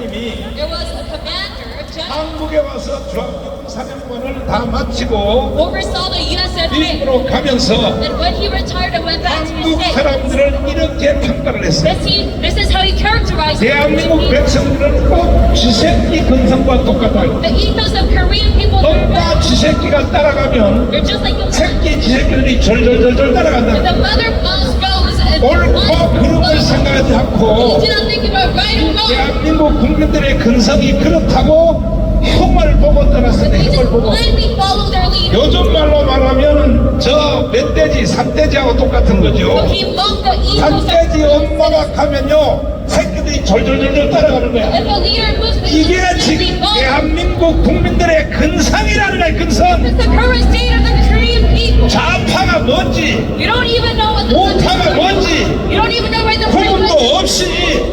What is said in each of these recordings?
장군님이 there was a commander, a general, 한국에 와서 중앙군 사령관을 다 마치고 oversaw the USFA. 미국으로 가면서 And when he retired and went back to his 한국 state, 사람들을 이렇게 평가를 했어요. this is how he characterized 대한민국 the 백성들은 꼭 쥐새끼 근성과 똑같아요. ethos of Korean people. 엄마 쥐새끼가 따라가면 They're just like the 새끼 쥐새끼들이 절절절절 따라간다. the mother mouse goes and 옳고 그름을 생각하지 you 않고 do not think about right or wrong. 대한민국 국민들의 근성이 그렇다고 흉을 보고 떠났습니다. They 흉을 just 보고. blindly follow their leader. 요즘 말로 말하면 저 멧돼지, 산돼지하고 똑같은 So 거죠. he mocked the ethos of 산돼지 엄마가 가면요 새끼들이 절절절절 따라가는 거야. if a leader moves, they 이게 just 지금 simply follow. 대한민국 국민들의 근성이라는 거야. 근성. It's the current state of the Korean people. 좌파가 뭔지 You don't even know what the 우파가 뭔지 You don't even know where the 구분도 is. 없이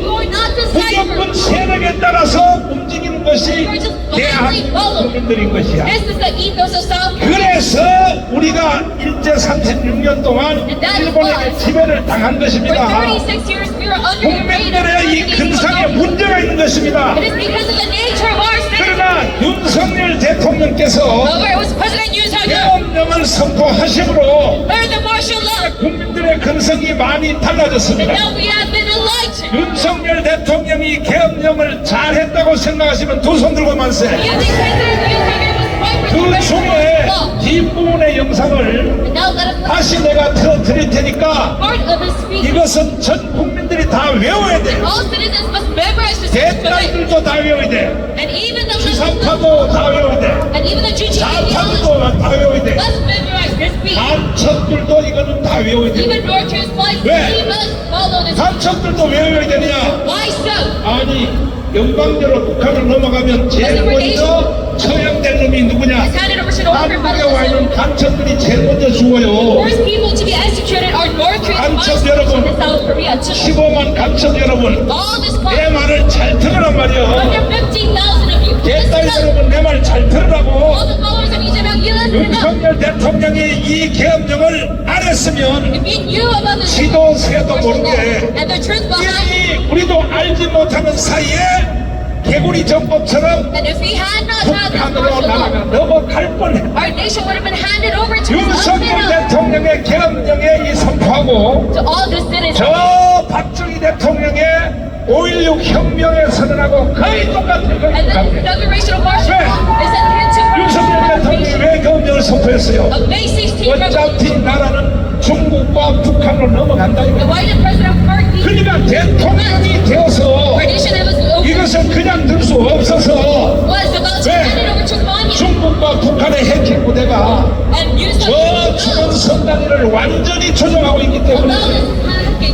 You are not 무조건 deciphered. 세력에 따라서 움직이는 것이 대한민국 국민들인 것이야. This is the ethos of South Korea. 그래서 우리가 일제 36년 동안 일본에게 지배를 당한 For 것입니다. 36 years we were under the reign of 국민들의 이 근성에 문제가 있는 것입니다. It is because of the nature of our state. 그러나 윤석열 대통령께서 However, it was President Yoon Suk-yeol 계엄령을 선포하심으로 under the martial law. 국민들의 근성이 많이 달라졌습니다. Now we have been enlightened. 윤석열 대통령이 계엄령을 잘했다고 생각하시면 두 손 들고 만세. You think President Yoon Suk-yeol was right for the 그 rest of 중에 the law. 뒷부분의 영상을 And now let us 다시 내가 틀어드릴 테니까 part of the speech. 이것은 전 국민들이 다 외워야 돼. All citizens must memorize this speech. 대딸들도 다 외워야 돼. And even the 주사파도 다 외워야 돼. and even the GGA 좌파도 다 외워야 돼. must memorize this speech. 간첩들도 이거는 다 외워야 돼. Even Northern spies, 왜? we must follow this. 간첩들도 외워야 되느냐? Why so? 아니 영광대로 북한을 넘어가면 제일 먼저 처형될 놈이 누구냐? It's handed over to the Northern 한국에 와 있는 Federalism. 간첩들이 제일 먼저 죽어요. First people to be executed are North Korean 간첩 spies 여러분. in South Korea. 15만 간첩 여러분, All this 내 part, 말을 잘 들으란 말이야. under 15,000 of you. 대딸 Listen up. 여러분, 내 말 잘 들으라고. All the followers of Lee Jae-myung, you listen up. 윤석열 대통령이 이 계엄령을 안 했으면 If you knew about the 지도 새도 martial 모르게 law and the truth behind it, 이 우리도 알지 못하는 사이에 개구리 정법처럼 and if we had not had this 북한으로 martial law, 나라가 넘어갈 뻔해. our nation would have been handed over to 윤석열 us. 대통령의 계엄령에 이 선포하고 To all the citizens. 저 박정희 대통령의 5.16 혁명에 선언하고 거의 똑같아요. 거의 And then the 똑같아요. declaration of martial 왜? law is akin to 윤석열 대통령이 왜 계엄령을 선포했어요? of May 16th revolution. 어차피 나라는 중국과 북한으로 넘어간다 이거. Why did President Park 그러니까 대통령이 되어서 partition that was over 이것을 그냥 들 수 없어서 was about to be handed over to Manya 중국과 북한의 해킹 부대가 and used 저 주변 선단위를 완전히 조종하고 있기 때문에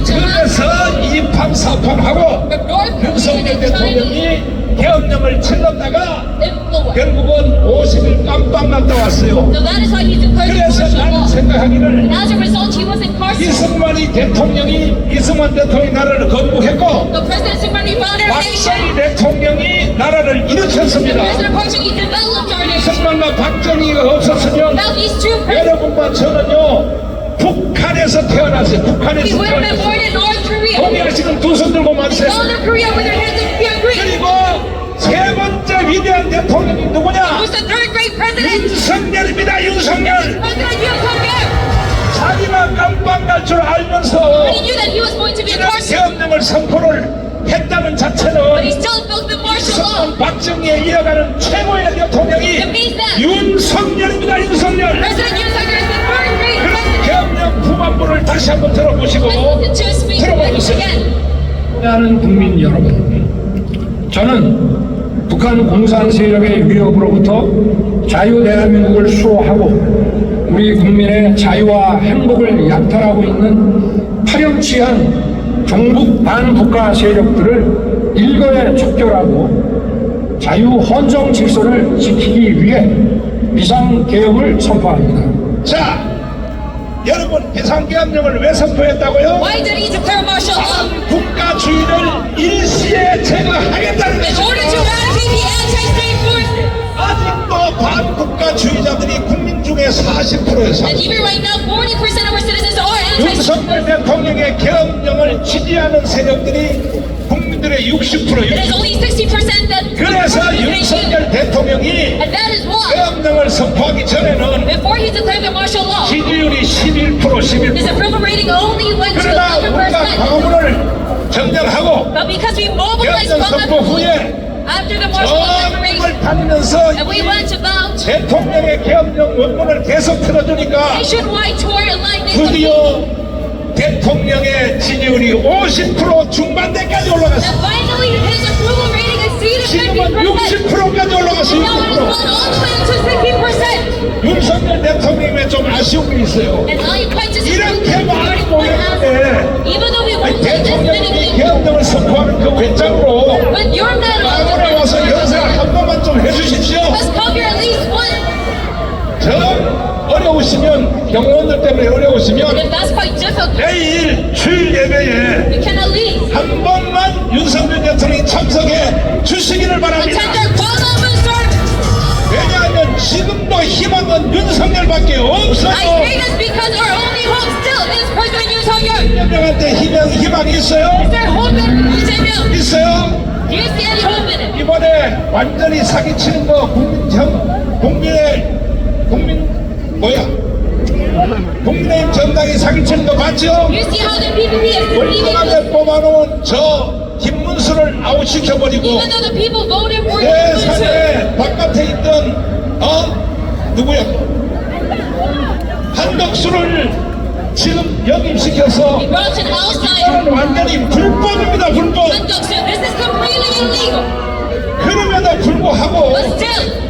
그래서 이판사판하고 from North Korea 윤석열 and China 대통령이 계엄령을 칠렀다가 influence. 결국은 50일 깜빡 났다 왔어요. So that is why he declared the 그래서 martial 나는 law. 생각하기를 And as a result, he was incarcerated. 이승만 대통령이 나라를 건국했고 The President Syngman founded our nation. 박정희 대통령이 나라를 일으켰습니다. President Park Chung-hee developed our nation. 이승만과 박정희가 없었으면 Without these two presidents, 여러분과 저는요 북한에서 태어났어요. we 북한에서 would have been 태어났어요. born in North Korea. 동의하시는 두 손 들고 만세. All of Korea with their hands up, we agree. 그리고 세 번째 위대한 대통령이 누구냐? Who's the third great president? 윤석열입니다. 윤석열. President Yoon Suk-yeol. 자기가 깜빡 날 줄 알면서 He knew that he was going to be 이런 incarcerated, 계엄령을 선포를 했다는 but he 자체는 still invoked the martial law. 이승만 박정희에 이어가는 최고의 대통령이 It means that 윤석열입니다. 윤석열. President Yoon Suk-yeol is the third great 그런 president. 계엄령 후반부를 다시 한번 들어보시고 Let's listen to his speech 들어봐 주세요. again. 하는 국민 여러분, 저는 북한 공산 세력의 위협으로부터 자유 대한민국을 수호하고 우리 국민의 자유와 행복을 약탈하고 있는 파렴치한 종북 반국가 세력들을 일거에 척결하고 자유 헌정 질서를 지키기 위해 비상계엄을 선포합니다. 자, 여러분 비상계엄령을 왜 선포했다고요? Why did he declare martial law? 국가주의를 일시에 제거하겠다는 In 것입니다. order to eradicate the anti-state forces. 아직도 반국가주의자들이 국민 중에 40%에서 And even right now, 40% of our citizens are anti-state. 윤석열 대통령의 계엄령을 지지하는 세력들이 국민들의 60%, It is only 60% 대통령이 And that is why, 계엄령을 선포하기 전에는 before he declared the martial law, 지지율이 11%, his 11%. approval rating only went to 그러나 우리가 11%. 광화문을 점령하고 But because we mobilized 계엄령 선포 Bangkok 후에 after the martial law 전국을 declaration, 다니면서 and we went about 대통령의 계엄령 원문을 계속 틀어주니까 nationwide tour enlightening the 드디어 people. 대통령의 지지율이 50% 중반대까지 올라갔어. And finally, his approval rating exceeded 지금은 50%. 60%까지 올라갔어. And now it has gone all the way to 60%. 윤석열 대통령이 좀 아쉬운 게 있어요. And I quite disappointed 이렇게 많이 what happened. 모였는데 Even though we 아니, were this many 대통령이 people, 계엄령을 선포하는 그 외장으로 but your men 광화문에 와서 연설 한 번만 좀 해주십시오. must come here at least once. 저 어려우시면 경호원들 때문에 어려우시면 And if that's quite difficult, 내일 주일 예배에 you can at least 한 번만 윤석열 대통령이 참석해 주시기를 바랍니다. attend our Parliament service. 왜냐하면 지금도 희망은 윤석열밖에 I say 없어요. this because our only hope still is President Yoon Suk-yeol. 대통령한테 희망이 있어요? Is there hope in Lee Jae-myung? 있어요. Do you see any hope in it? 이번에 완전히 사기치는 거 국민의힘 정당이 사기치는 거 맞죠? You see how the PPP is deceiving us? 월등하게 뽑아놓은 저 김문수를 아웃시켜버리고 Even though the people voted for Yoon Suk-yeol. 세상에 바깥에 있던 누구야? 한덕수를 지금 역임시켜서 He brought an outside. 이거는 완전히 불법입니다. 불법. Conduction. This is completely illegal. 그럼에도 불구하고 But still,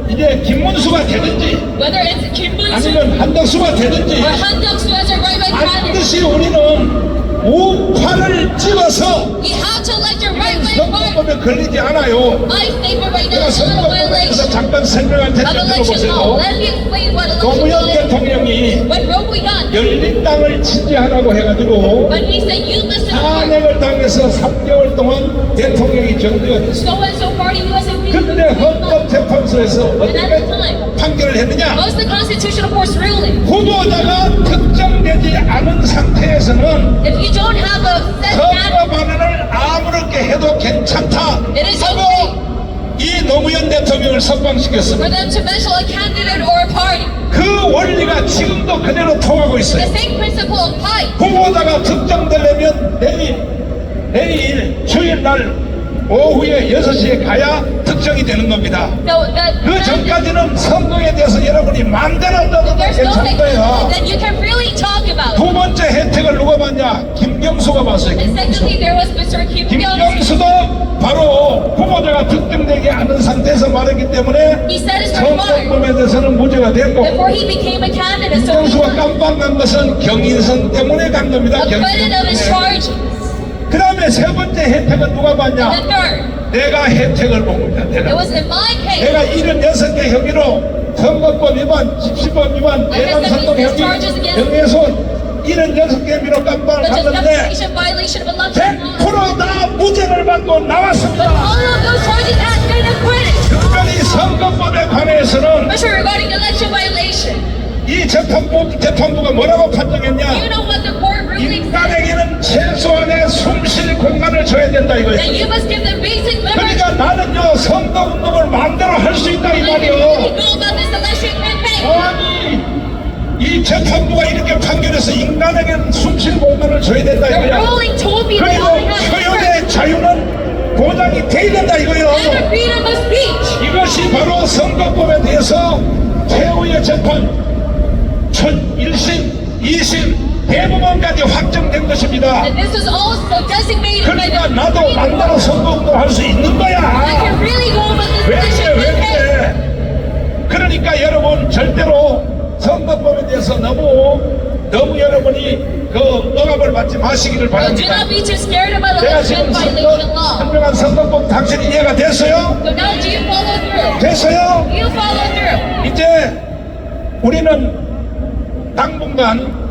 이제 김문수가 되든지 whether it's Kim Moon-soo 아니면 한덕수가 되든지 or Han Duck-soo as our right-wing candidate, 반드시 우리는 우파를 찍어서 we have to elect your right-wing party. 선거법에 걸리지 않아요. My statement right now 제가 is not a 선거법에 대해서 violation 잠깐 설명할 of 텐데 election law. 들어보세요. Let me explain what election 노무현 law is. 대통령이 When Roe Young, 열린당을 지지하라고 해가지고 when he said you must support 탄핵을 당해서 3개월 동안 대통령이 정지가 됐어요. so-and-so party, you as a 근데 헌법재판소에서 And at the 어떻게 time, 판결을 했느냐? most of the Constitutional Court's ruling, 후보자가 특정되지 않은 상태에서는 if you don't have a set 선거 candidate, 반환을 아무렇게 해도 괜찮다 it is 하고 okay 이 노무현 대통령을 for 석방시켰습니다. them to mention a candidate or a party. 그 원리가 지금도 그대로 통하고 The 있어요. same principle applies. 후보자가 특정되려면 내일 주일날 오후에 6시에 가야 특정이 되는 겁니다. So that 그 전까지는 선거에 대해서 여러분이 마음대로 떠도 there's no 괜찮은 거예요. then you can really talk about it. 두 번째 혜택을 누가 받냐? 김경수가 받았어요. And secondly, there was Mr. Kim Young. 김경수도 바로 후보자가 특정되지 않은 상태에서 말했기 때문에 He said his remarks 선거법에 대해서는 무죄가 됐고 before he became a candidate. So he 김경수가 was 깜빡 난 것은 경인선 때문에 간 겁니다. acquitted of his charges. 그 다음에 세 번째 혜택은 누가 The 받냐? third, 내가 혜택을 본 겁니다. it 내가. was in my case. 내가 76개 혐의로 선거법 위반, 집시법 위반, 내란선동 혐의, 명예훼손 76개 혐의로 깜빡을 But just 갔는데 defamation, violation of election law. 100%다 무죄를 받고 But 나왔습니다. all of those charges have been acquitted. 특별히 선거법에 관해서는 Especially regarding election violation. 이 재판부가 뭐라고 판정했냐? You know what the court ruling said? 인간에게는 최소한의 숨쉴 공간을 줘야 된다 That 이거예요. you must give them basic liberty. 그러니까 나는요 선거운동을 마음대로 할 수 있다 이 Like you 말이요. really go about this election campaign. 아니 이 재판부가 이렇게 판결해서 인간에게는 숨쉴 공간을 줘야 된다 The 이거야. ruling told me that 그리고 I have freedom 표현의 자유는 보장이 돼야 된다 이거요. and the freedom of speech. 이것이 바로 선거법에 대해서 최후의 재판 첫 1심, 2심 대법원까지 확정된 것입니다. And this was also designated by 그러니까 the 나도 Supreme 마음대로 Court. 선거운동 할 수 있는 I 거야. can really go about this 왜 election 그래 왜 campaign. 그래. 그러니까 여러분 절대로 선거법에 대해서 너무 여러분이 그 억압을 받지 마시기를 So do 바랍니다. not be too scared about 내가 election 지금 violation law. 설명한 선거법 당신이 이해가 됐어요? So now do you follow through? 됐어요? You follow through. 이제 우리는 당분간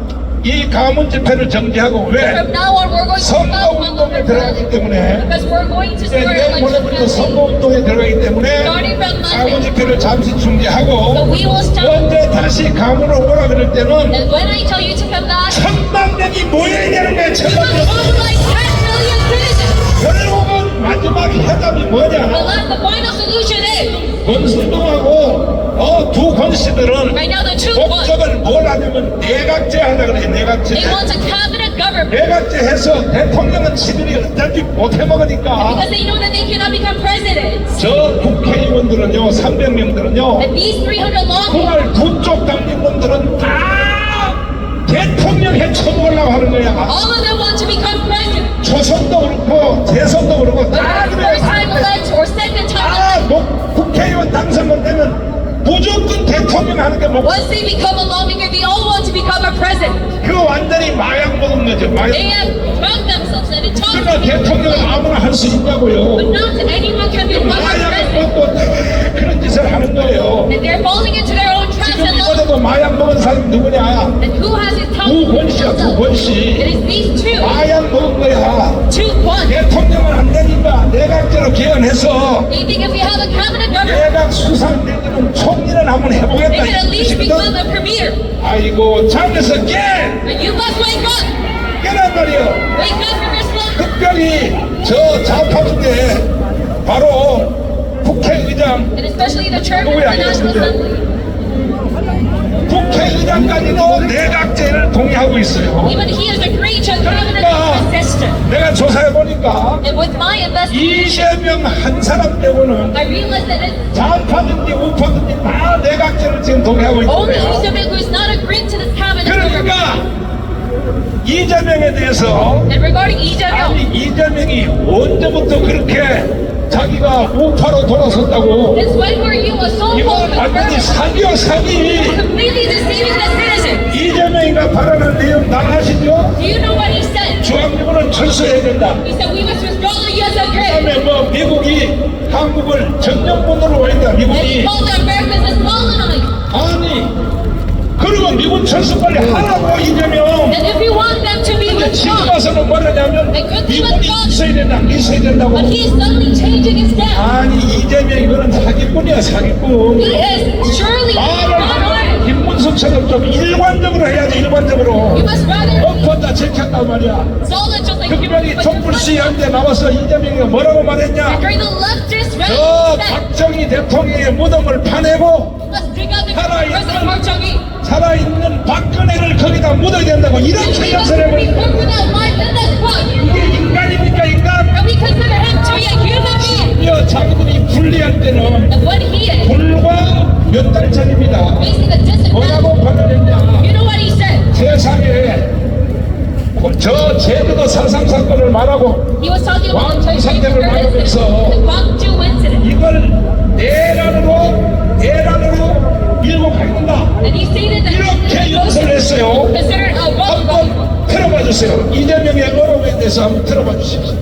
이 가문 집회를 정지하고 왜? From now on, we're going to stop 선거운동에 들어가기 때문에 because we're going to 이제 start 내일 election 모레부터 campaign. 선거운동에 들어가기 때문에 Starting from 가문 Monday. 집회를 잠시 중지하고 So we will stop. 언제 다시 가문으로 오라 그럴 때는 And when I tell you to come back, 1000만 명이 모여야 되는 거예요. you 1000만 must 명. mobilize 10 million citizens. 결국은 마지막 해답 권순동하고 두 권씨들은 Right now, the two ones, 목적을 뭘 하냐면 내각제 하자 그래. 내각제. they want a cabinet government 내각제 해서 대통령은 지들이 어차피 못해 먹으니까 because they know that they cannot become presidents. 저 국회의원들은요 300명들은요 And these 300 lawmakers, 그날 두 쪽 당긴 놈들은 다 대통령 해쳐먹으려고 하는 거야. all of them want to become president. 조선도 그렇고 재선도 그렇고 다 Whether 그래. first time elect or second time elect, 다 국회의원 당선만 되면 무조건 대통령 하는 게 뭐. once they become a lawmaker, they all want to become a president. 그 완전히 마약 먹은 거죠. 마약. They have drugged themselves and it's taught 그러나 to be 대통령은 아무나 할 수 있냐고요. but not anyone can become a 마약을 president. 먹고 다 그런 짓을 하는 거예요. And they're falling into their own traps 지금 and 이번에도 마약 먹은 사람이 누구냐? And who has his tongue? 두 권씨야, 두 It 권씨. is these two. 마약 먹은 거야. Two ones. 대통령은 안 되니까 내각제로 개헌해서 They think if we have a cabinet government, 내각 수상되는 총리는 한번 they 해보겠다. can at least become 이거거든. a premier. 아이고 잠에서 깨! But you must wake up. 깨란 말이요. Wake up from your slumber. 특별히 저 좌파 중에 바로 국회의장, And especially the chairman of the National Assembly. 국회의장까지도 내각제를 동의하고 있어요. Even he has agreed to a cabinet system. 내가 조사해보니까 And with my investigation, 이재명 한 사람 빼고는 I realized that it's 좌파든지 우파든지 다 내각제를 지금 동의하고 only 있는 Lee 거예요. Jae-myung who is not agreeing to this cabinet government. 그러니까 이재명에 대해서 And regarding Lee Jae-myung, 아니 이재명이 언제부터 그렇게 자기가 우파로 돌아섰다고. since when were you a so-called 이건 완전히 conservative? 사기야 사기. Completely deceiving the citizens. 이재명이가 발언한 내용 다 아시죠? Do you know what he said? 중앙정부는 철수해야 된다. He said we must withdraw the U.S. 그다음에 grid. 뭐 미국이 한국을 전쟁본으로 와있다. And he 미국이 called the Americans as colonized. 아니 그러면 미국 철수 빨리 하라고 이재명. And if you want them to be 근데 지금 withdrawn, 와서는 뭐냐면 미국이 있어야 된다. 있어야 된다고. but he is suddenly changing his stance. 아니 이재명 이거는 사기꾼이야 사기꾼. He is surely 말을 not 하면 honest. 김문수처럼 좀 일관적으로 해야지 일관적으로. You must rather 엎었다 제켰단 말이야. solid just like 특별히 but 촛불 시위할 때 나와서 이재명이 뭐라고 말했냐. during the leftist 저 rally, he said, 박정희 대통령의 무덤을 파내고 let's dig out the 살아있는 President Park Chung-hee. 살아있는 박근혜를 거기다 묻어야 된다고 이렇게 We must 연설을 be 해버린 put without life in this spot. 이게 인간입니까 인간? And we consider him to be a human being. 여 자기들이 분리할 때는 And what he is, 불과 몇 달 전입니다. facing a distant 뭐라고 발언했냐. you know what he said? 세상에 저 제주도 사상 사건을 말하고 He was talking about the 광주 Chinese 사태를 incident, 말하면서 the Gwangju incident. 이걸 내란으로 밀고 가겠다. And he stated that 이렇게 연설을 했어요. considered a wrong. 한번 들어봐 주세요. 이재명의 어록에 대해서 한번 들어봐 주십시오.